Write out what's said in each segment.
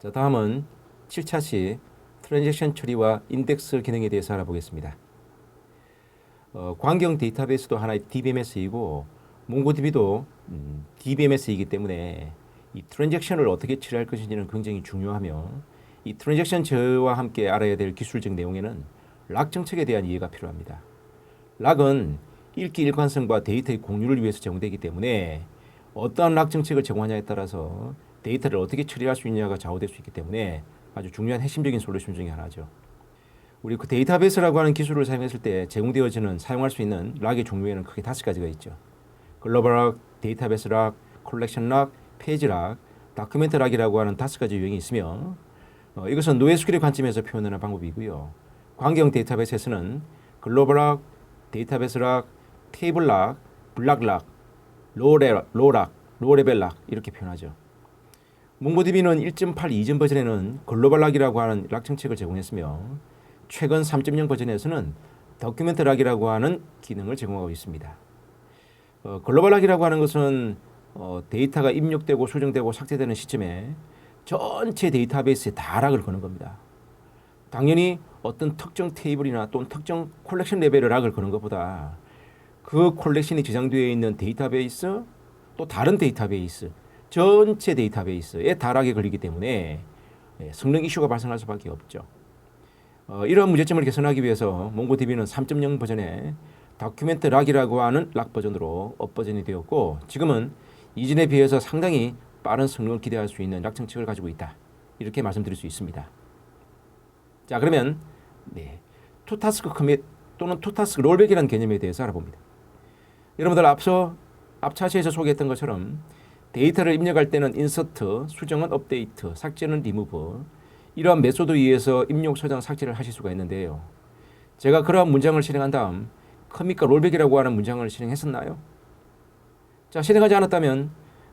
자, 다음은 7차 시 트랜잭션 처리와 인덱스 기능에 대해서 알아보겠습니다. 광경 데이터베이스도 하나의 DBMS이고 몽고DB도 DBMS이기 때문에 이 트랜잭션을 어떻게 처리할 것인지는 굉장히 중요하며 이 트랜잭션 저와 함께 알아야 될 기술적 내용에는 락 정책에 대한 이해가 필요합니다. 락은 읽기 일관성과 데이터의 공유를 위해서 제공되기 때문에 어떠한 락 정책을 제공하냐에 따라서 데이터를 어떻게 처리할 수 있냐가 좌우될 수 있기 때문에 아주 중요한 핵심적인 솔루션 중에 하나죠. 우리 그 데이터베이스라고 하는 기술을 사용했을 때 제공되어지는 사용할 수 있는 락의 종류에는 크게 5가지가 있죠. 글로벌 락, 데이터베이스 락, 컬렉션 락, 페이지 락, 다큐멘트 락이라고 하는 5가지 유형이 있으며 이것은 노에스큐엘 관점에서 표현하는 방법이고요. 광경 데이터베이스에서는 글로벌 락, 데이터베이스 락, 테이블 락, 블락 락, 로레벨 락 이렇게 표현하죠. 몽고DB는 1.8 이전 버전에는 글로벌 락이라고 하는 락 정책을 제공했으며 최근 3.0 버전에서는 다큐멘트 락이라고 하는 기능을 제공하고 있습니다. 글로벌 락이라고 하는 것은 데이터가 입력되고 수정되고 삭제되는 시점에 전체 데이터베이스에 다 락을 거는 겁니다. 당연히 어떤 특정 테이블이나 또는 특정 콜렉션 레벨의 락을 거는 것보다 그 콜렉션이 저장되어 있는 데이터베이스 또 다른 데이터베이스 전체 데이터베이스에 다 락이 걸리기 때문에 성능 이슈가 발생할 수밖에 없죠. 이러한 문제점을 개선하기 위해서 몽고DB는 3.0 버전에 다큐멘트 락이라고 하는 락 버전으로 업버전이 되었고 지금은 이전에 비해서 상당히 빠른 성능을 기대할 수 있는 락 정책을 가지고 있다. 이렇게 말씀드릴 수 있습니다. 자, 그러면 투타스크 커밋 또는 투타스크 롤백이라는 개념에 대해서 알아봅니다. 여러분들 앞차시에서 소개했던 것처럼 데이터를 입력할 때는 인서트, 수정은 업데이트, 삭제는 리무브 이러한 메소드에 의해서 입력, 저장, 삭제를 하실 수가 있는데요. 제가 그러한 문장을 실행한 다음 커밋과 롤백이라고 하는 문장을 실행했었나요? 자, 실행하지 않았다면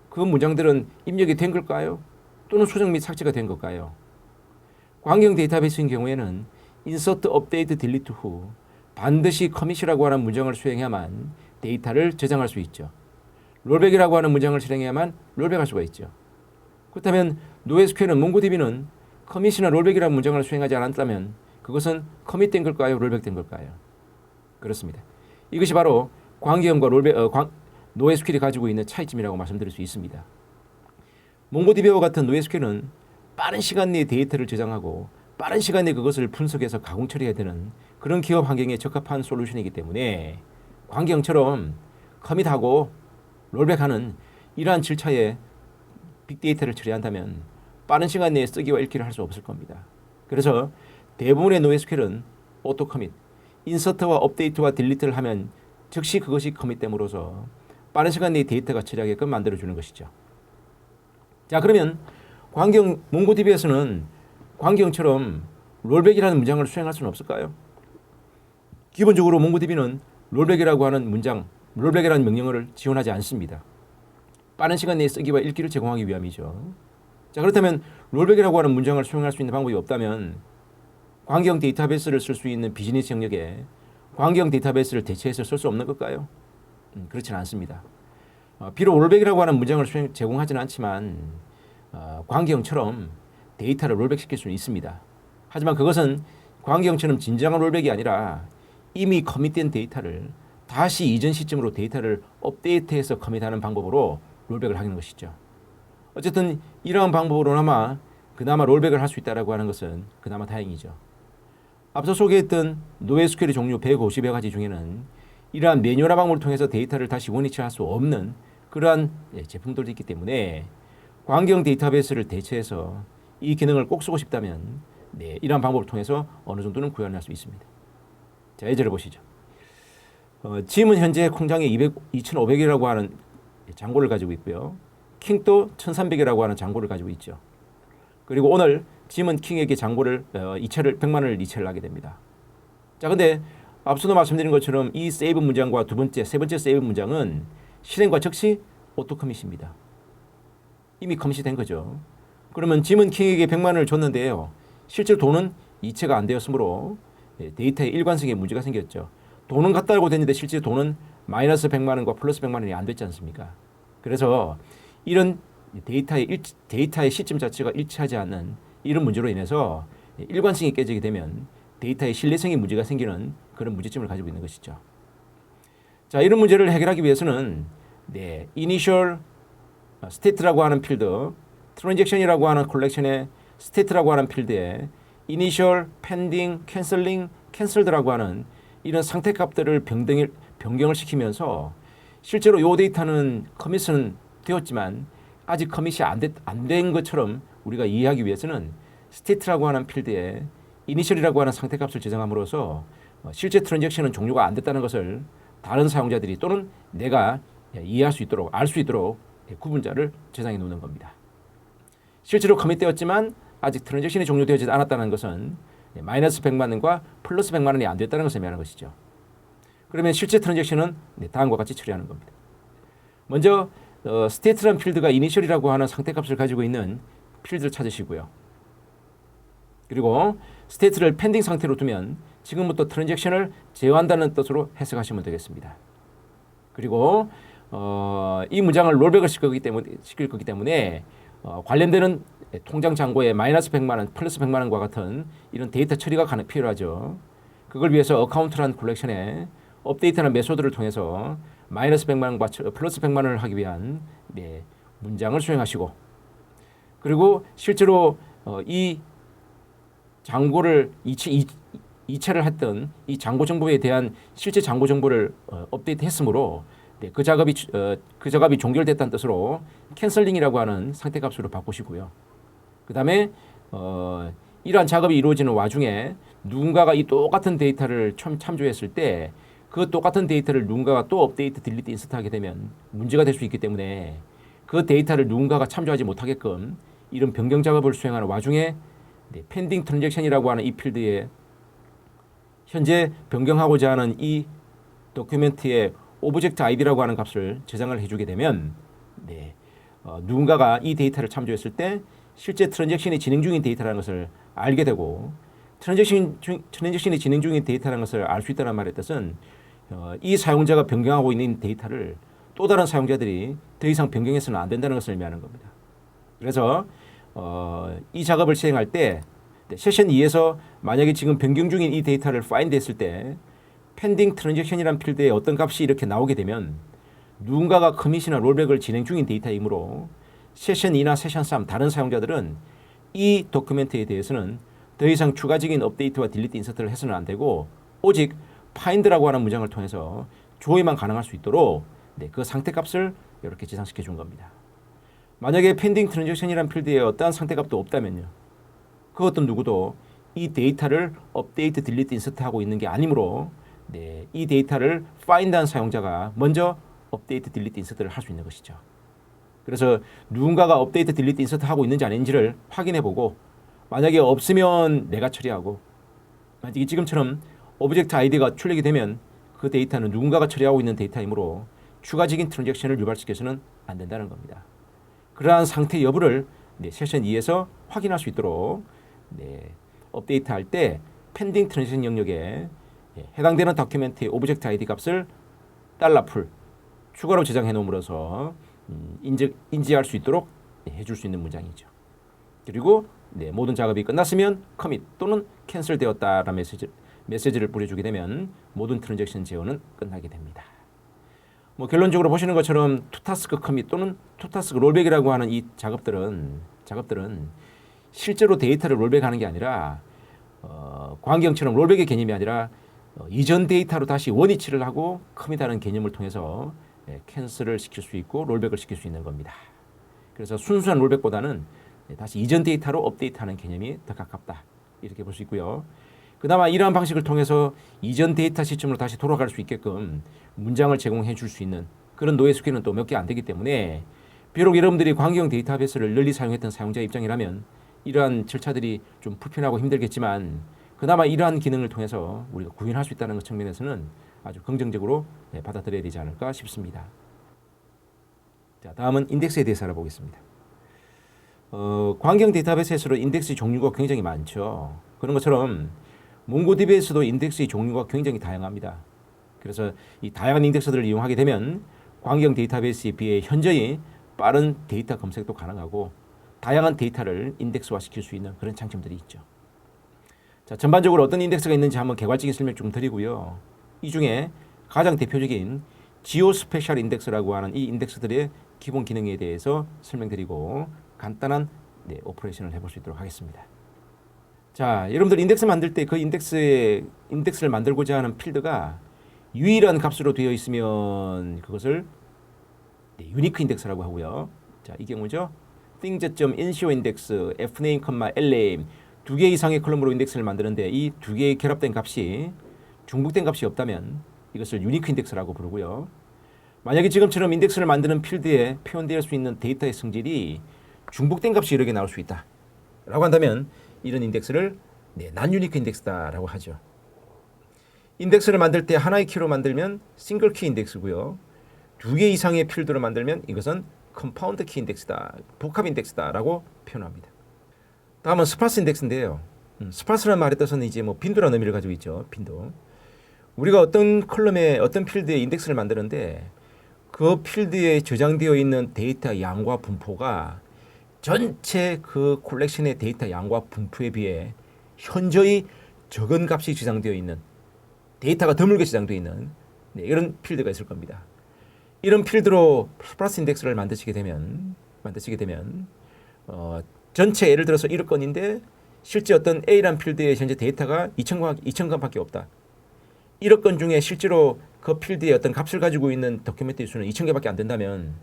그 문장들은 입력이 된 걸까요? 또는 수정 및 삭제가 된 걸까요? 광경 데이터베이스인 경우에는 인서트, 업데이트, 딜리트 후 반드시 커밋이라고 하는 문장을 수행해야만 데이터를 저장할 수 있죠. 롤백이라고 하는 문장을 실행해야만 롤백할 수가 있죠. 그렇다면 노에스큐엘은 몽고DB는 커밋이나 롤백이라는 문장을 수행하지 않았다면 그것은 커밋된 걸까요? 롤백된 걸까요? 그렇습니다. 이것이 바로 광경과 노에스큐엘이 가지고 있는 차이점이라고 말씀드릴 수 있습니다. 몽고DB와 같은 노에스큐엘은 빠른 시간 내에 데이터를 저장하고 빠른 시간 내에 그것을 분석해서 가공 처리해야 되는 그런 기업 환경에 적합한 솔루션이기 때문에 광경처럼 커밋하고 롤백하는 이러한 절차에 빅데이터를 처리한다면 빠른 시간 내에 쓰기와 읽기를 할 수 없을 겁니다. 그래서 대부분의 노에스큐엘은 오토 커밋, 인서트와 업데이트와 딜리트를 하면 즉시 그것이 커밋됨으로써 빠른 시간 내에 데이터가 처리하게끔 만들어주는 것이죠. 자, 그러면 몽고DB에서는 광경처럼 롤백이라는 문장을 수행할 수는 없을까요? 기본적으로 몽고DB는 롤백이라고 하는 롤백이라는 명령어를 지원하지 않습니다. 빠른 시간 내에 쓰기와 읽기를 제공하기 위함이죠. 자, 그렇다면 롤백이라고 하는 문장을 수행할 수 있는 방법이 없다면 광경 데이터베이스를 쓸 수 있는 비즈니스 영역에 광경 데이터베이스를 대체해서 쓸 수 없는 걸까요? 그렇지는 않습니다. 비록 롤백이라고 하는 문장을 제공하지는 않지만 광경처럼 데이터를 롤백시킬 수는 있습니다. 하지만 그것은 광경처럼 진정한 롤백이 아니라 이미 커밋된 데이터를 다시 이전 시점으로 데이터를 업데이트해서 커밋하는 방법으로 롤백을 하는 것이죠. 어쨌든 이러한 방법으로나마 그나마 롤백을 할 수 있다고 하는 것은 그나마 다행이죠. 앞서 소개했던 노에스큐엘 종류 150여 가지 중에는 이러한 매뉴얼 방법을 통해서 데이터를 다시 원위치할 수 없는 그러한 제품들도 있기 때문에 광경 데이터베이스를 대체해서 이 기능을 꼭 쓰고 싶다면 이러한 방법을 통해서 어느 정도는 구현할 수 있습니다. 자, 예제를 보시죠. 짐은 현재 공장에 2,500이라고 하는 잔고를 가지고 있고요. 킹도 1,300이라고 하는 잔고를 가지고 있죠. 그리고 오늘 짐은 킹에게 잔고를 100만 원을 이체를 하게 됩니다. 자, 근데 앞서도 말씀드린 것처럼 이 세이브 문장과 세 번째 세이브 문장은 실행과 즉시 오토 커밋입니다. 이미 커밋이 된 거죠. 그러면 짐은 킹에게 100만 원을 줬는데요. 실제로 돈은 이체가 안 되었으므로 데이터의 일관성에 문제가 생겼죠. 돈은 같다고 됐는데 실제 돈은 마이너스 100만 원과 플러스 100만 원이 안 됐지 않습니까? 그래서 이런 데이터의 시점 자체가 일치하지 않는 이런 문제로 인해서 일관성이 깨지게 되면 데이터의 신뢰성이 문제가 생기는 그런 문제점을 가지고 있는 것이죠. 자, 이런 문제를 해결하기 위해서는 이니셜 스테이트라고 하는 필드, 트랜잭션이라고 하는 콜렉션의 스테이트라고 하는 필드에 이니셜, 펜딩, 캔슬링, 캔슬드라고 하는 이런 상태 값들을 변경을 시키면서 실제로 이 데이터는 커밋은 되었지만 아직 커밋이 안 된 것처럼 우리가 이해하기 위해서는 스테이트라고 하는 필드에 이니셜이라고 하는 상태 값을 저장함으로써 실제 트랜잭션은 종료가 안 됐다는 것을 다른 사용자들이 또는 내가 이해할 수 있도록 알 수 있도록 구분자를 저장해 놓는 겁니다. 실제로 커밋되었지만 아직 트랜잭션이 종료되지 않았다는 것은 마이너스 100만 원과 플러스 100만 원이 안 됐다는 것을 의미하는 것이죠. 그러면 실제 트랜잭션은 다음과 같이 처리하는 겁니다. 먼저 스테이트라는 필드가 이니셜이라고 하는 상태값을 가지고 있는 필드를 찾으시고요. 그리고 스테이트를 펜딩 상태로 두면 지금부터 트랜잭션을 제어한다는 뜻으로 해석하시면 되겠습니다. 그리고 이 문장을 롤백을 시킬 거기 때문에 관련되는 통장 잔고에 마이너스 100만 원, 플러스 100만 원과 같은 이런 데이터 처리가 필요하죠. 그걸 위해서 어카운트라는 콜렉션에 업데이트하는 메소드를 통해서 마이너스 100만 원과 플러스 100만 원을 하기 위한 문장을 수행하시고, 그리고 실제로 이 잔고를 이체를 했던 이 잔고 정보에 대한 실제 잔고 정보를 업데이트했으므로 그 작업이 종결됐다는 뜻으로 캔슬링이라고 하는 상태값으로 바꾸시고요. 그 다음에 이러한 작업이 이루어지는 와중에 누군가가 이 똑같은 데이터를 참조했을 때 그 똑같은 데이터를 누군가가 또 업데이트, 딜리트, 인서트하게 되면 문제가 될 수 있기 때문에 그 데이터를 누군가가 참조하지 못하게끔 이런 변경 작업을 수행하는 와중에 펜딩 트랜잭션이라고 하는 이 필드에 현재 변경하고자 하는 이 도큐멘트의 오브젝트 아이디라고 하는 값을 저장을 해주게 되면 누군가가 이 데이터를 참조했을 때 실제 트랜잭션이 진행 중인 데이터라는 것을 알게 되고, 트랜잭션이 진행 중인 데이터라는 것을 알 수 있다는 말의 뜻은 이 사용자가 변경하고 있는 데이터를 또 다른 사용자들이 더 이상 변경해서는 안 된다는 것을 의미하는 겁니다. 그래서 이 작업을 시행할 때 세션 2에서 만약에 지금 변경 중인 이 데이터를 find 했을 때 펜딩 트랜잭션이라는 필드에 어떤 값이 이렇게 나오게 되면 누군가가 커밋이나 롤백을 진행 중인 데이터이므로 세션 2나 세션 3 다른 사용자들은 이 도큐멘트에 대해서는 더 이상 추가적인 업데이트와 딜리트 인서트를 해서는 안 되고 오직 find라고 하는 문장을 통해서 조회만 가능할 수 있도록 그 상태값을 이렇게 지상시켜 준 겁니다. 만약에 펜딩 트랜잭션이라는 필드에 어떠한 상태값도 없다면요, 그 어떤 누구도 이 데이터를 업데이트, 딜리트, 인서트하고 있는 게 아니므로 이 데이터를 find한 사용자가 먼저 업데이트, 딜리트, 인서트를 할 수 있는 것이죠. 그래서 누군가가 업데이트, 딜리트, 인서트하고 있는지 아닌지를 확인해보고 만약에 없으면 내가 처리하고, 만약에 지금처럼 오브젝트 아이디가 출력이 되면 그 데이터는 누군가가 처리하고 있는 데이터이므로 추가적인 트랜잭션을 유발시켜서는 안 된다는 겁니다. 그러한 상태 여부를 세션 2에서 확인할 수 있도록 업데이트할 때 펜딩 트랜잭션 영역에 해당되는 다큐멘트의 오브젝트 아이디 값을 $풀 추가로 저장해 놓음으로써 인지할 수 있도록 해줄 수 있는 문장이죠. 그리고 모든 작업이 끝났으면 커밋 또는 캔슬 되었다라는 메시지를 뿌려주게 되면 모든 트랜잭션 제어는 끝나게 됩니다. 결론적으로 보시는 것처럼 투타스크 커밋 또는 투타스크 롤백이라고 하는 이 작업들은 실제로 데이터를 롤백하는 게 아니라 광경처럼 롤백의 개념이 아니라 이전 데이터로 다시 원위치를 하고 커밋하는 개념을 통해서 캔슬을 시킬 수 있고 롤백을 시킬 수 있는 겁니다. 그래서 순수한 롤백보다는 다시 이전 데이터로 업데이트하는 개념이 더 가깝다, 이렇게 볼 수 있고요. 그나마 이러한 방식을 통해서 이전 데이터 시점으로 다시 돌아갈 수 있게끔 문장을 제공해 줄 수 있는 그런 노에스큐엘은 또 몇 개 안 되기 때문에 비록 여러분들이 광경 데이터베이스를 널리 사용했던 사용자 입장이라면 이러한 절차들이 좀 불편하고 힘들겠지만 그나마 이러한 기능을 통해서 우리가 구현할 수 있다는 측면에서는 아주 긍정적으로 받아들여야 되지 않을까 싶습니다. 자, 다음은 인덱스에 대해서 알아보겠습니다. 광경 데이터베이스에서도 인덱스 종류가 굉장히 많죠. 그런 것처럼 몽고디비에서도 인덱스의 종류가 굉장히 다양합니다. 그래서 이 다양한 인덱스들을 이용하게 되면 광경 데이터베이스에 비해 현저히 빠른 데이터 검색도 가능하고 다양한 데이터를 인덱스화시킬 수 있는 그런 장점들이 있죠. 자, 전반적으로 어떤 인덱스가 있는지 한번 개괄적인 설명 좀 드리고요. 이 중에 가장 대표적인 지오스페셜 인덱스라고 하는 이 인덱스들의 기본 기능에 대해서 설명드리고 간단한 오퍼레이션을 해볼 수 있도록 하겠습니다. 자, 여러분들 인덱스 만들 때 그 인덱스를 만들고자 하는 필드가 유일한 값으로 되어 있으면 그것을 유니크 인덱스라고 하고요. 자, 이 경우죠. things.initio_index, fname, lname 두 개 이상의 컬럼으로 인덱스를 만드는데 이 두 개의 결합된 값이 중복된 값이 없다면 이것을 유니크 인덱스라고 부르고요. 만약에 지금처럼 인덱스를 만드는 필드에 표현될 수 있는 데이터의 성질이 중복된 값이 여러 개 나올 수 있다 라고 한다면 이런 인덱스를 non-unique 인덱스다라고 하죠. 인덱스를 만들 때 하나의 키로 만들면 싱글 키 인덱스고요. 두 개 이상의 필드로 만들면 이것은 컴파운드 키 인덱스다, 복합 인덱스다라고 표현합니다. 다음은 스파스 인덱스인데요. 스파스라는 말의 뜻은 이제 빈도라는 의미를 가지고 있죠. 빈도. 우리가 어떤 컬럼에 어떤 필드에 인덱스를 만드는데 그 필드에 저장되어 있는 데이터 양과 분포가 전체 그 콜렉션의 데이터 양과 분포에 비해 현저히 적은 값이 저장되어 있는 데이터가 드물게 저장되어 있는 이런 필드가 있을 겁니다. 이런 필드로 스파스 인덱스를 만드시게 되면 전체 예를 들어서 1억 건인데 실제 어떤 A라는 필드에 현재 데이터가 2,000건밖에 없다. 1억 건 중에 실제로 그 필드에 어떤 값을 가지고 있는 도큐멘트 수는 2,000개밖에 안 된다면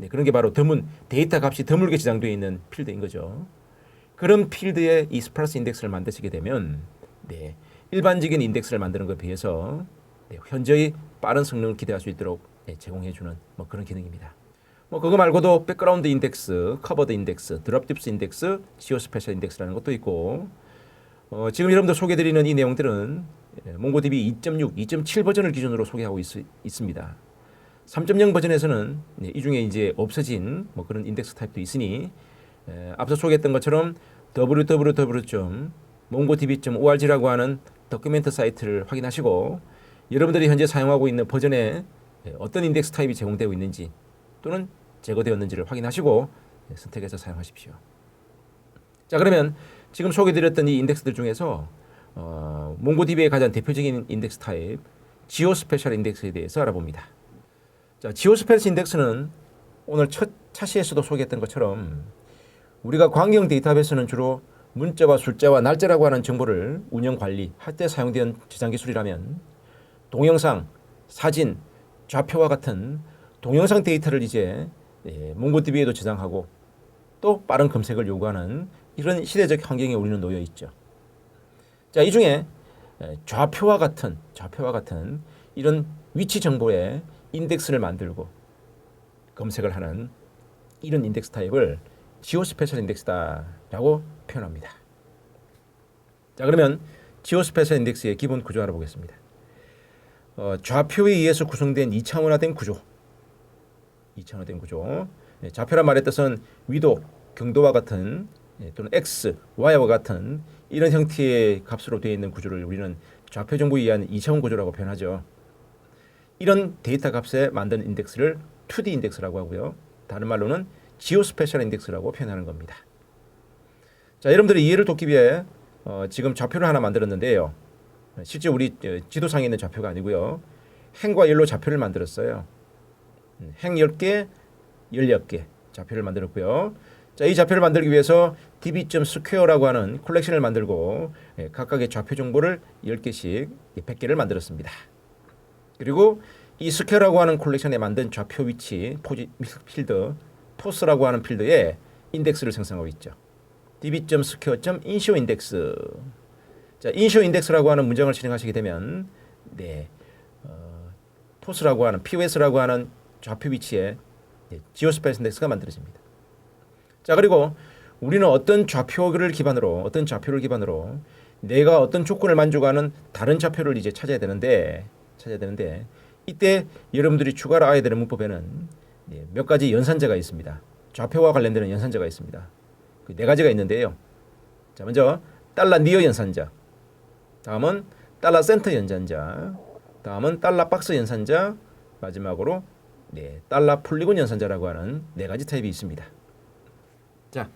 그런 게 바로 드문 데이터 값이 드물게 저장되어 있는 필드인 거죠. 그런 필드에 이 스파스 인덱스를 만드시게 되면 일반적인 인덱스를 만드는 것에 비해서 현저히 빠른 성능을 기대할 수 있도록 제공해주는 그런 기능입니다. 그거 말고도 백그라운드 인덱스, 커버드 인덱스, 드롭 딥스 인덱스, 지오스페셜 인덱스라는 것도 있고 지금 여러분들 소개드리는 이 내용들은 몽고DB 2.6, 2.7 버전을 기준으로 소개하고 있습니다. 3.0 버전에서는 이 중에 이제 없어진 그런 인덱스 타입도 있으니 앞서 소개했던 것처럼 www.mongodb.org라고 하는 도큐멘트 사이트를 확인하시고 여러분들이 현재 사용하고 있는 버전에 어떤 인덱스 타입이 제공되고 있는지 또는 제거되었는지를 확인하시고 선택해서 사용하십시오. 자, 그러면 지금 소개드렸던 이 인덱스들 중에서 몽고DB의 가장 대표적인 인덱스 타입 지오스페셜 인덱스에 대해서 알아봅니다. 자, 지오스페셜 인덱스는 오늘 첫 차시에서도 소개했던 것처럼 우리가 광경 데이터베이스는 주로 문자와 숫자와 날짜라고 하는 정보를 운영 관리할 때 사용된 저장 기술이라면 동영상, 사진, 좌표와 같은 동영상 데이터를 이제 몽고DB에도 저장하고 또 빠른 검색을 요구하는 이런 시대적 환경에 우리는 놓여 있죠. 자, 이 중에 좌표와 같은 이런 위치 정보의 인덱스를 만들고 검색을 하는 이런 인덱스 타입을 지오스페셜 인덱스다라고 표현합니다. 자, 그러면 지오스페셜 인덱스의 기본 구조 알아보겠습니다. 좌표에 의해서 구성된 2차원화된 구조. 좌표란 말의 뜻은 위도, 경도와 같은 또는 X, Y와 같은 이런 형태의 값으로 되어 있는 구조를 우리는 좌표 정보에 의한 2차원 구조라고 표현하죠. 이런 데이터 값에 만든 인덱스를 2D 인덱스라고 하고요. 다른 말로는 지오스페셜 인덱스라고 표현하는 겁니다. 자, 여러분들의 이해를 돕기 위해 지금 좌표를 하나 만들었는데요. 실제 우리 지도상에 있는 좌표가 아니고요. 행과 열로 좌표를 만들었어요. 행 10개, 열 10개 좌표를 만들었고요. 자, 이 좌표를 만들기 위해서 db.square라고 하는 콜렉션을 만들고 각각의 좌표 정보를 10개씩 100개를 만들었습니다. 그리고 이 스퀘어라고 하는 콜렉션에 만든 좌표 위치 필드, 포스라고 하는 필드에 인덱스를 생성하고 있죠. db.square.initioindex. 자, initioindex라고 하는 문장을 실행하시게 되면 포스라고 하는 POS라고 하는 좌표 위치에 지오스페이스 인덱스가 만들어집니다. 자, 그리고 우리는 어떤 좌표를 기반으로 내가 어떤 조건을 만족하는 다른 좌표를 이제 찾아야 되는데 이때 여러분들이 추가로 알아야 되는 문법에는 몇 가지 연산자가 있습니다. 좌표와 관련되는 연산자가 있습니다. 그 네 가지가 있는데요. 자, 먼저 달러 니어 연산자, 다음은 달러 센터 연산자, 다음은 달러 박스 연산자, 마지막으로 달러 폴리곤 연산자라고 하는 네 가지 타입이 있습니다. 자,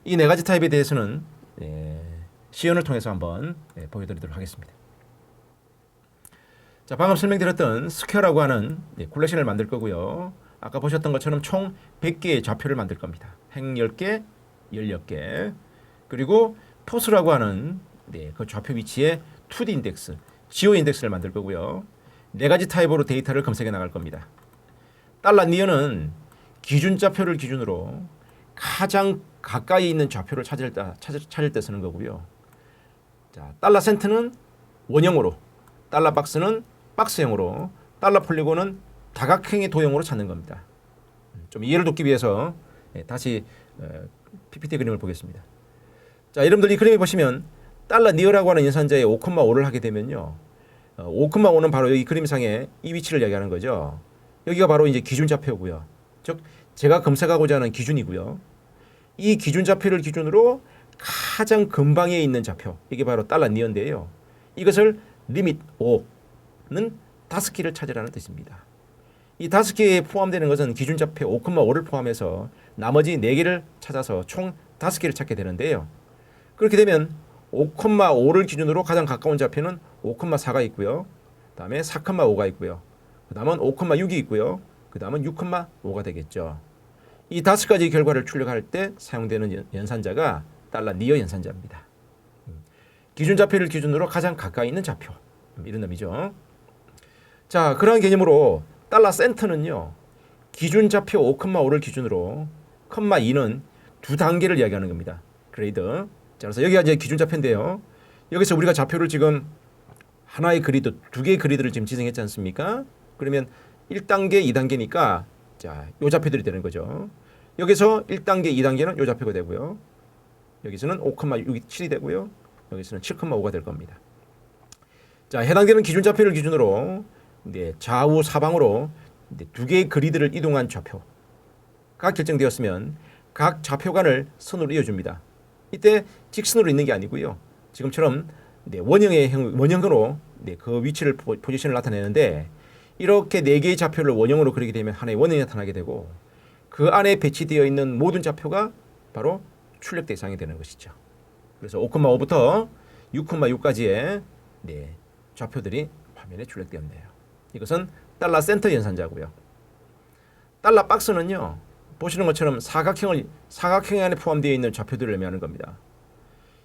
이 네 가지 타입에 대해서는 시연을 통해서 한번 보여드리도록 하겠습니다. 자, 방금 설명드렸던 스퀘어라고 하는 콜렉션을 만들 거고요. 아까 보셨던 것처럼 총 100개의 좌표를 만들 겁니다. 행 10개, 열 10개. 그리고 토스라고 하는 그 좌표 위치에 2D 인덱스, 지오 인덱스를 만들 거고요. 네 가지 타입으로 데이터를 검색해 나갈 겁니다. 달러 니어는 기준 좌표를 기준으로 가장 가까이 있는 좌표를 찾을 때 쓰는 거고요. 자, 달러 센트는 원형으로, 달러 박스는 박스형으로, 달러 폴리곤은 다각형의 도형으로 찾는 겁니다. 좀 이해를 돕기 위해서 다시 PPT 그림을 보겠습니다. 자, 여러분들 이 그림을 보시면 달러 니어라고 하는 연산자에 5,5를 하게 되면요. 5,5는 바로 여기 그림상에 이 위치를 이야기하는 거죠. 여기가 바로 이제 기준 좌표고요. 즉 제가 검색하고자 하는 기준이고요. 이 기준 좌표를 기준으로 가장 근방에 있는 좌표, 이게 바로 달러 니어인데요. 이것을 리밋 5는 5개를 찾으라는 뜻입니다. 이 5개에 포함되는 것은 기준 좌표 5,5를 포함해서 나머지 4개를 찾아서 총 5개를 찾게 되는데요. 그렇게 되면 5,5를 기준으로 가장 가까운 좌표는 5,4가 있고요. 그 다음에 4,5가 있고요. 그 다음은 5,6이 있고요. 그 다음은 6,5가 되겠죠. 이 5가지 결과를 출력할 때 사용되는 연산자가 달러 니어 연산자입니다. 기준 좌표를 기준으로 가장 가까이 있는 좌표, 이런 의미죠. 자, 그러한 개념으로 달러 센트는요, 기준 좌표 5,5를 기준으로 2는 두 단계를 이야기하는 겁니다. 그레이드. 자, 그래서 여기가 이제 기준 좌표인데요. 여기서 우리가 좌표를 지금 하나의 그리드, 두 개의 그리드를 지금 지정했지 않습니까? 그러면 1단계, 2단계니까 자, 요 좌표들이 되는 거죠. 여기서 1단계, 2단계는 요 좌표가 되고요. 여기서는 5,67이 되고요. 여기서는 7,5가 될 겁니다. 자, 해당되는 기준 좌표를 기준으로 좌우 사방으로 두 개의 그리드를 이동한 좌표가 결정되었으면 각 좌표간을 선으로 이어줍니다. 이때 직선으로 있는 게 아니고요. 지금처럼 원형으로 그 위치를 포지션을 나타내는데 이렇게 4개의 좌표를 원형으로 그리게 되면 하나의 원형이 나타나게 되고 그 안에 배치되어 있는 모든 좌표가 바로 출력 대상이 되는 것이죠. 그래서 5,5부터 6,6까지의 좌표들이 화면에 출력되었네요. 이것은 달러 센터 연산자고요. 달러 박스는요, 보시는 것처럼 사각형 안에 포함되어 있는 좌표들을 의미하는 겁니다.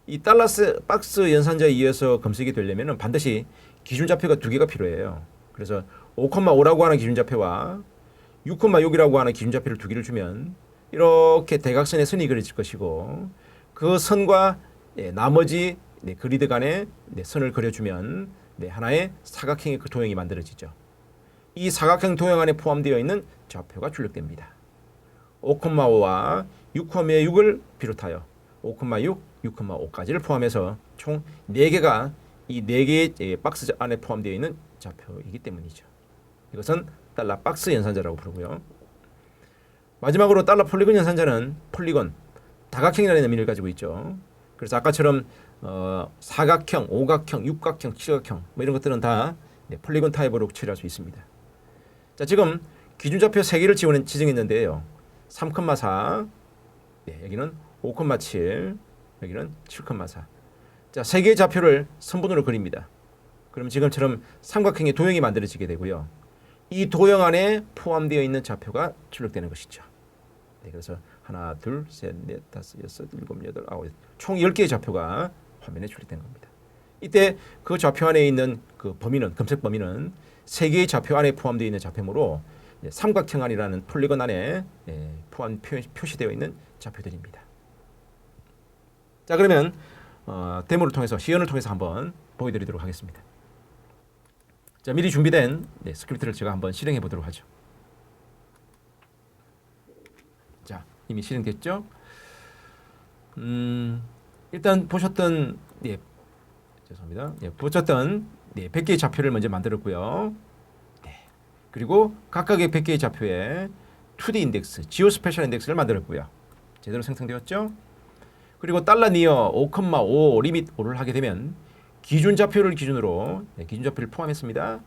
이 달러 박스 연산자에 의해서 검색이 되려면 반드시 기준 좌표가 2개가 필요해요. 그래서 5,5라고 하는 기준 좌표와 6,6이라고 하는 기준 좌표를 2개를 주면 이렇게 대각선의 선이 그려질 것이고 그 선과 나머지 그리드 간에 선을 그려주면 하나의 사각형의 그 도형이 만들어지죠. 이 사각형 도형 안에 포함되어 있는 좌표가 출력됩니다. 5,5와 6,6을 비롯하여 5,6, 6,5까지를 포함해서 총 4개가 이 4개의 박스 안에 포함되어 있는 좌표이기 때문이죠. 이것은 달러 박스 연산자라고 부르고요. 마지막으로 달러 폴리곤 연산자는 폴리곤, 다각형이라는 의미를 가지고 있죠. 그래서 아까처럼 사각형, 오각형, 육각형, 칠각형 이런 것들은 다 폴리곤 타입으로 처리할 수 있습니다. 자, 지금 기준 좌표 3개를 지정했는데요. 3,4, 여기는 5,7, 여기는 7,4. 자, 3개의 좌표를 선분으로 그립니다. 그럼 지금처럼 삼각형의 도형이 만들어지게 되고요. 이 도형 안에 포함되어 있는 좌표가 출력되는 것이죠. 그래서 하나, 둘, 셋, 넷, 다섯, 여섯, 일곱, 여덟, 아홉, 총 10개의 좌표가 화면에 출력된 겁니다. 이때 그 좌표 안에 있는 그 범위는, 검색 범위는 3개의 좌표 안에 포함되어 있는 좌표므로 삼각형 안이라는 폴리곤 안에 표시되어 있는 좌표들입니다. 자, 그러면 데모를 통해서, 시연을 통해서 한번 보여드리도록 하겠습니다. 자, 미리 준비된 스크립트를 제가 한번 실행해 보도록 하죠. 자, 이미 실행됐죠? 일단 보셨던 죄송합니다. 보셨던 100개의 좌표를 먼저 만들었고요. 그리고 각각의 100개의 좌표에 2D 인덱스, 지오 스페셜 인덱스를 만들었고요. 제대로 생성되었죠? 그리고 달러 니어 5,5 리밋 5를 하게 되면 기준 좌표를 기준으로 기준 좌표를 포함했습니다.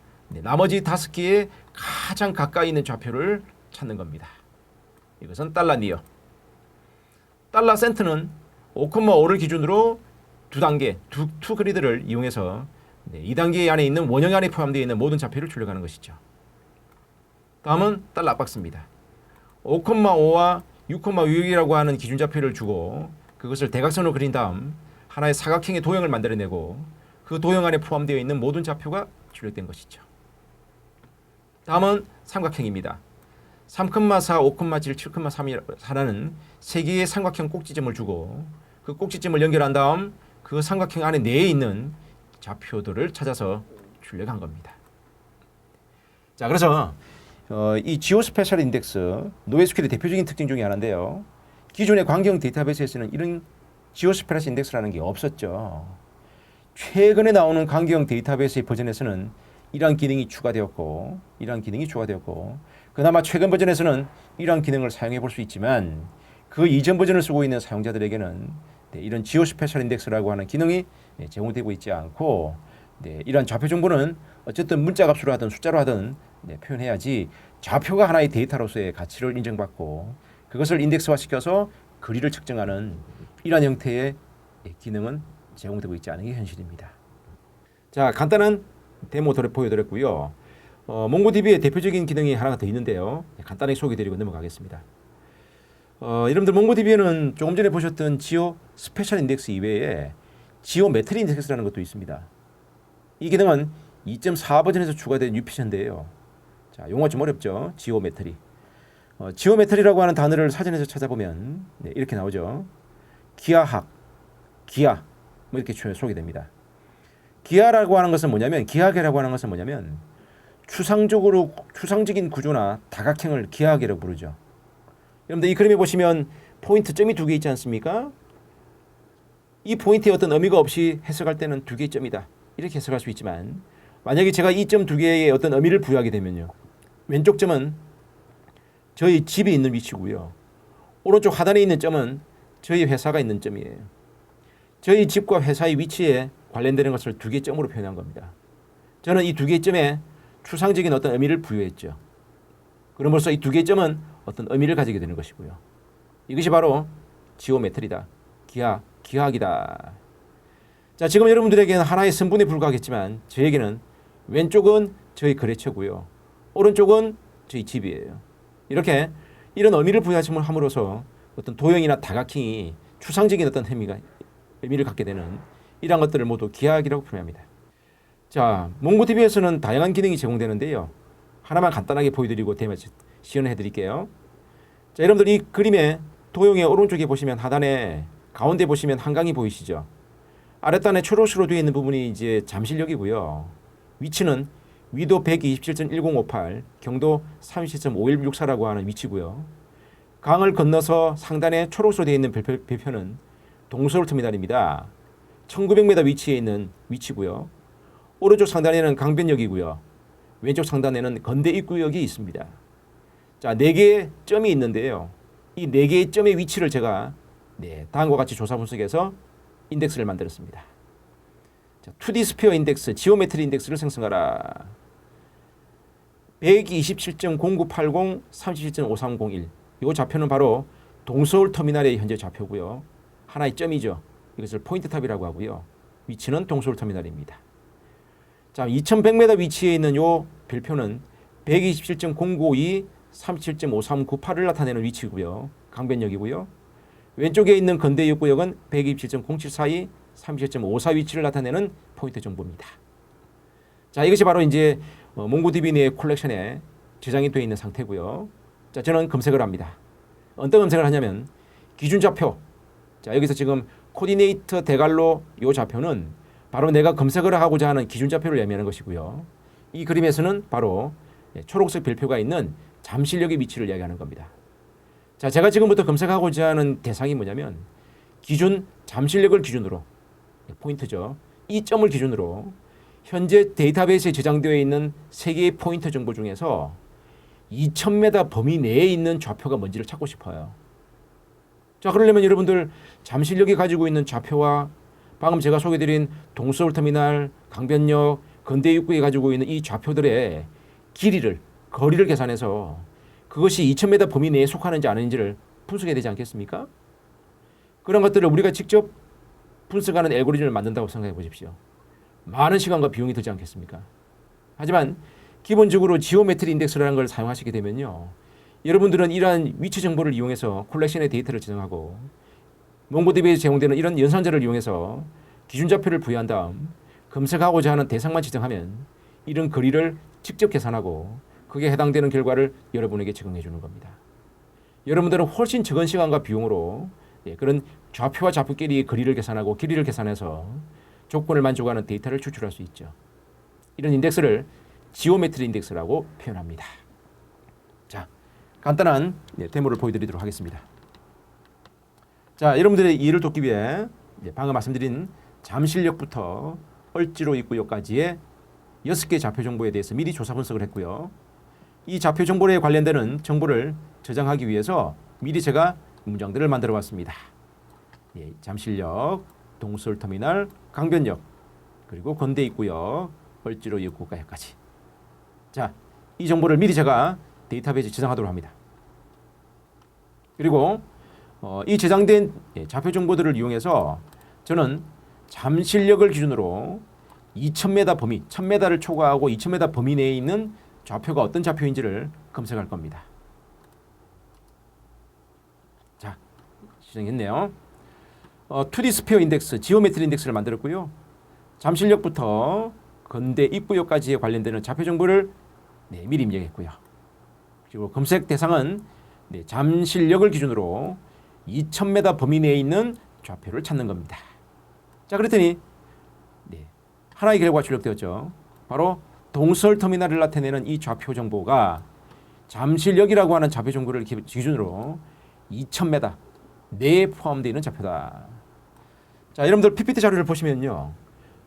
나머지 5개의 가장 가까이 있는 좌표를 찾는 겁니다. 이것은 달러 니어. 달러 센트는 5,5를 기준으로 두 단계, 투 그리드를 이용해서 2단계 안에 있는 원형 안에 포함되어 있는 모든 좌표를 출력하는 것이죠. 다음은 달러 압박스입니다. 5,5와 6,6이라고 하는 기준 좌표를 주고 그것을 대각선으로 그린 다음 하나의 사각형의 도형을 만들어내고 그 도형 안에 포함되어 있는 모든 좌표가 출력된 것이죠. 다음은 삼각형입니다. 3,4, 5,7, 7,3이라는 세 개의 삼각형 꼭지점을 주고 그 꼭지점을 연결한 다음 그 삼각형 안에 내에 있는 좌표들을 찾아서 출력한 겁니다. 자, 그래서 이 지오스페셜 인덱스 노에스큐엘의 대표적인 특징 중에 하나인데요. 기존의 광경 데이터베이스에서는 이런 지오스페셜 인덱스라는 게 없었죠. 최근에 나오는 광경 데이터베이스의 버전에서는 이러한 기능이 추가되었고 그나마 최근 버전에서는 이러한 기능을 사용해 볼 수 있지만 그 이전 버전을 쓰고 있는 사용자들에게는 이런 지오스페셜 인덱스라고 하는 기능이 제공되고 있지 않고 이러한 좌표 정보는 어쨌든 문자 값으로 하든 숫자로 하든 표현해야지 좌표가 하나의 데이터로서의 가치를 인정받고 그것을 인덱스화 시켜서 거리를 측정하는 이러한 형태의 기능은 제공되고 있지 않은 게 현실입니다. 자, 간단한 데모 보여드렸고요. 몽고DB의 대표적인 기능이 하나가 더 있는데요. 간단하게 소개드리고 넘어가겠습니다. 여러분들 몽고DB에는 조금 전에 보셨던 지오 스페셜 인덱스 이외에 지오 메트리 인덱스라는 것도 있습니다. 이 기능은 2.4 버전에서 추가된 뉴피처인데요. 자, 용어가 좀 어렵죠. 지오 메트리. 지오 메트리라고 하는 단어를 사전에서 찾아보면 이렇게 나오죠. 기하학, 기하 뭐 이렇게 소개됩니다. 기하라고 하는 것은 뭐냐면 기하계라고 하는 것은 뭐냐면 추상적인 구조나 다각형을 기하계라고 부르죠. 여러분들 이 그림에 보시면 포인트 점이 두 개 있지 않습니까? 이 포인트에 어떤 의미가 없이 해석할 때는 두 개의 점이다. 이렇게 해석할 수 있지만 만약에 제가 이 점 두 개의 어떤 의미를 부여하게 되면요. 왼쪽 점은 저희 집이 있는 위치고요. 오른쪽 하단에 있는 점은 저희 회사가 있는 점이에요. 저희 집과 회사의 위치에 관련되는 것을 두 개의 점으로 표현한 겁니다. 저는 이 두 개의 점에 추상적인 어떤 의미를 부여했죠. 그럼으로써 이 두 개의 점은 어떤 의미를 가지게 되는 것이고요. 이것이 바로 지오메트리다. 기하학이다. 자, 지금 여러분들에게는 하나의 선분에 불과하겠지만 저에게는 왼쪽은 저희 거래처고요. 오른쪽은 저희 집이에요. 이렇게 이런 의미를 부여함으로써 어떤 도형이나 다각형이 추상적인 어떤 의미를 갖게 되는 이러한 것들을 모두 기하학이라고 표현합니다. 자, 몽고DB에서는 다양한 기능이 제공되는데요. 하나만 간단하게 보여드리고 시연해 드릴게요. 자, 여러분들 이 그림의 도형의 오른쪽에 보시면 하단에 가운데 보시면 한강이 보이시죠? 아랫단에 초록색으로 되어 있는 부분이 이제 잠실역이고요. 위치는 위도 127.1058, 경도 37.5164라고 하는 위치고요. 강을 건너서 상단에 초록색으로 되어 있는 별표는 동서울터미널입니다. 1900m 위치에 있는 위치고요. 오른쪽 상단에는 강변역이고요. 왼쪽 상단에는 건대 입구역이 있습니다. 자, 4개의 점이 있는데요. 이 4개의 점의 위치를 제가 다음과 같이 조사 분석해서 인덱스를 만들었습니다. 자, 2D 스피어 인덱스, 지오메트리 인덱스를 생성하라. 127.0980, 37.5301. 이 좌표는 바로 동서울 터미널의 현재 좌표고요. 하나의 점이죠. 이것을 포인트 탑이라고 하고요. 위치는 동서울 터미널입니다. 자, 2100m 위치에 있는 이 별표는 127.0952, 37.5398을 나타내는 위치고요. 강변역이고요. 왼쪽에 있는 건대역구역은 127.0742, 37.54 위치를 나타내는 포인트 정보입니다. 자, 이것이 바로 이제 몽고DB 내 콜렉션에 저장이 되어 있는 상태고요. 자, 저는 검색을 합니다. 어떤 검색을 하냐면 기준 좌표. 자, 여기서 지금 코디네이터 대괄호 이 좌표는 바로 내가 검색을 하고자 하는 기준 좌표를 의미하는 것이고요. 이 그림에서는 바로 초록색 별표가 있는 잠실역의 위치를 이야기하는 겁니다. 자, 제가 지금부터 검색하고자 하는 대상이 뭐냐면 기준 잠실역을 기준으로 포인트죠. 이 점을 기준으로 현재 데이터베이스에 저장되어 있는 3개의 포인트 정보 중에서 2000m 범위 내에 있는 좌표가 뭔지를 찾고 싶어요. 자, 그러려면 여러분들 잠실역이 가지고 있는 좌표와 방금 제가 소개드린 동서울터미널, 강변역, 건대입구에 가지고 있는 이 좌표들의 거리를 계산해서 그것이 2000m 범위 내에 속하는지 아닌지를 분석해야 되지 않겠습니까? 그런 것들을 우리가 직접 분석하는 알고리즘을 만든다고 생각해 보십시오. 많은 시간과 비용이 들지 않겠습니까? 하지만 기본적으로 지오메트리 인덱스라는 걸 사용하시게 되면요, 여러분들은 이러한 위치 정보를 이용해서 콜렉션의 데이터를 지정하고 몽고디비에서 제공되는 이런 연산자를 이용해서 기준 좌표를 부여한 다음 검색하고자 하는 대상만 지정하면 이런 거리를 직접 계산하고 그게 해당되는 결과를 여러분에게 제공해 주는 겁니다. 여러분들은 훨씬 적은 시간과 비용으로 그런 좌표와 좌표끼리의 거리를 계산하고 길이를 계산해서 조건을 만족하는 데이터를 추출할 수 있죠. 이런 인덱스를 지오메트리 인덱스라고 표현합니다. 자, 간단한 데모를 보여드리도록 하겠습니다. 자, 여러분들의 이해를 돕기 위해 방금 말씀드린 잠실역부터 을지로 입구역까지의 6개 좌표 정보에 대해서 미리 조사 분석을 했고요. 이 좌표 정보에 관련되는 정보를 저장하기 위해서 미리 제가 문장들을 만들어 봤습니다. 잠실역, 동서울터미널, 강변역, 그리고 건대 입구역, 을지로 입구까지. 자, 이 정보를 미리 제가 데이터베이스에 저장하도록 합니다. 그리고 이 저장된 좌표 정보들을 이용해서 저는 잠실역을 기준으로 2000m 범위, 1000m를 초과하고 2000m 범위 내에 있는 좌표가 어떤 좌표인지를 검색할 겁니다. 자, 시작했네요. 2D 스페어 인덱스, 지오메트리 인덱스를 만들었고요. 잠실역부터 건대 입구역까지에 관련되는 좌표 정보를 미리 입력했고요. 그리고 검색 대상은 잠실역을 기준으로 2000m 범위 내에 있는 좌표를 찾는 겁니다. 자, 그랬더니 하나의 결과가 출력되었죠. 바로 동서울터미널을 나타내는 이 좌표 정보가 잠실역이라고 하는 좌표 정보를 기준으로 2000m 내에 포함되어 있는 좌표다. 자, 여러분들 PPT 자료를 보시면요,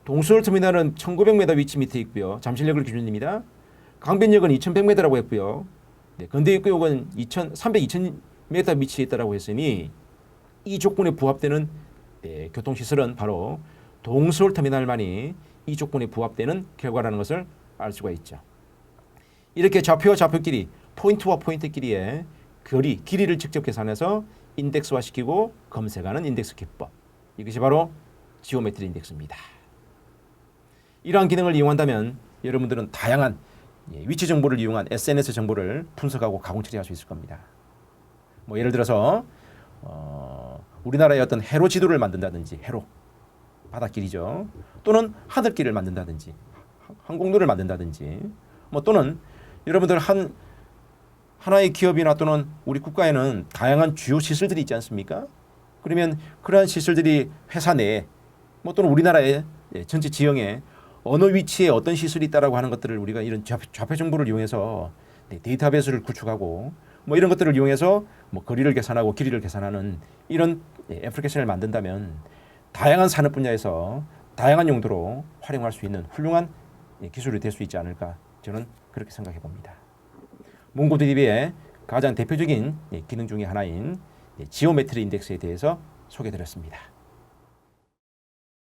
동서울터미널은 1900m 위치 밑에 있고요. 잠실역을 기준입니다. 강변역은 2100m라고 했고요. 건대 입구역은 2000m 위치에 있다고 했으니 이 조건에 부합되는 교통시설은 바로 동서울터미널만이 이 조건에 부합되는 결과라는 것을 알 수가 있죠. 이렇게 좌표와 좌표끼리, 포인트와 포인트끼리의 길이를 직접 계산해서 인덱스화시키고 검색하는 인덱스 기법, 이것이 바로 지오메트리 인덱스입니다. 이러한 기능을 이용한다면 여러분들은 다양한 위치 정보를 이용한 SNS 정보를 분석하고 가공 처리할 수 있을 겁니다. 예를 들어서 우리나라의 어떤 해로 지도를 만든다든지, 해로 바닷길이죠. 또는 하늘길을 만든다든지, 항공도를 만든다든지, 또는 여러분들 하나의 기업이나 또는 우리 국가에는 다양한 주요 시설들이 있지 않습니까? 그러면 그러한 시설들이 회사 내에 또는 우리나라의 전체 지형에 어느 위치에 어떤 시설이 있다라고 하는 것들을 우리가 이런 좌표 정보를 이용해서 데이터베이스를 구축하고 이런 것들을 이용해서 거리를 계산하고 길이를 계산하는 이런 애플리케이션을 만든다면 다양한 산업 분야에서 다양한 용도로 활용할 수 있는 훌륭한 기술이 될 수 있지 않을까, 저는 그렇게 생각해 봅니다. 몽고디비의 가장 대표적인 기능 중에 하나인 지오메트리 인덱스에 대해서 소개드렸습니다.